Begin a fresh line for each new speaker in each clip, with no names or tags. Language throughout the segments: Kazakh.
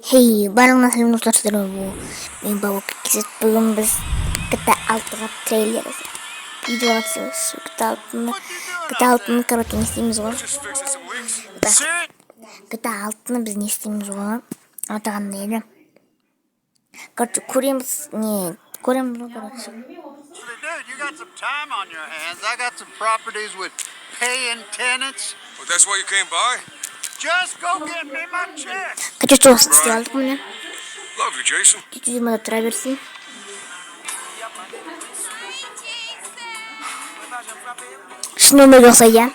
Hei, bareng film nonton seru. Yang bawa kisah belum kita alter trailer. Video atıyoruz. Kita altını короче не істейміз ғой. Kita altını біз не істейміз ғой. Атағанда еді. Короче, көреміз ғой, короче.
Dude, you got some time on your hands. I got some properties with paying tenants.
Well, that's why you came by?
Just go get me my check.
Короче, çoğusunu істей алдық міне.
Love you, Jason.
Түймада тұра берсін. Шын өмірге ұқсайды, иә.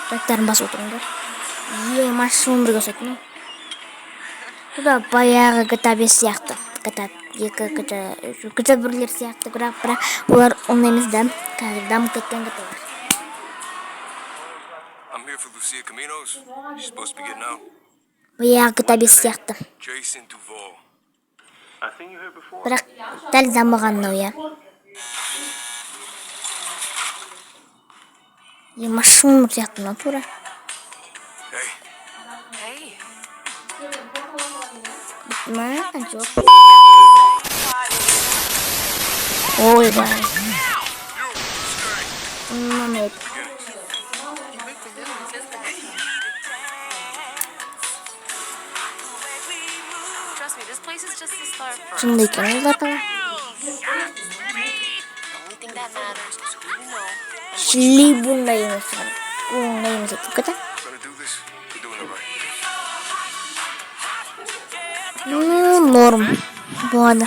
Баттарын басып отырыңдар. Шын өмірге ұқсайды, ну. Бұл баяғы GTA 5 сияқты. GTA 2, GTA 3, GTA 1-лер сияқты, бірақ олар ондай емес да. Қазір дамып кеткен GTA-лар.
I'm here for Lucia Caminos. She's supposed to be getting out.
Баяғы GTA 5 сияқты.
Jason Duval.
Бірақ дәл дамыған мынау, иә. Шын өмір сияқты мынау тура. Жоқ. Ойбай. Момент. Шынды екен ол атала. Шли бұндай емес. Бұндай емес еттік көті. Норм. Болады.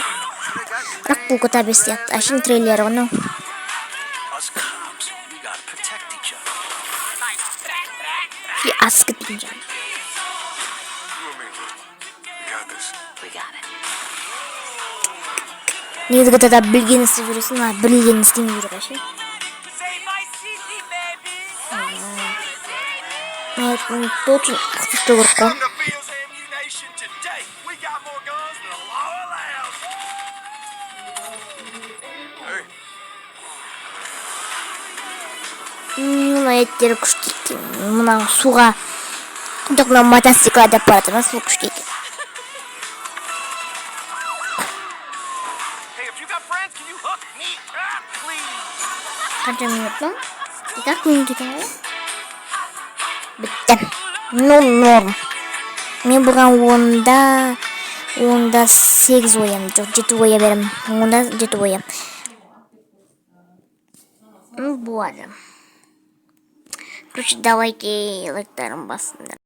Бірақ бұл көті бес сияқты. Әшін трейлері ғыны. Ас кетпейін жан. Негізі көті білген істеп жүресің, білген істейін жүр қашын. Точно күшті көріп қой. Мына еттері күшті екен. Мына суға мына мотоцикл айдап барады, мына су күшті екен. Қанша минут ма? 2 минут екен ғой. Бітті. Норм. Мен бұған 10-да 8 оям. Жоқ, 7 оя берем. 10-да 7 оям. Болады. Короче, давайте лайктарын басыңдар.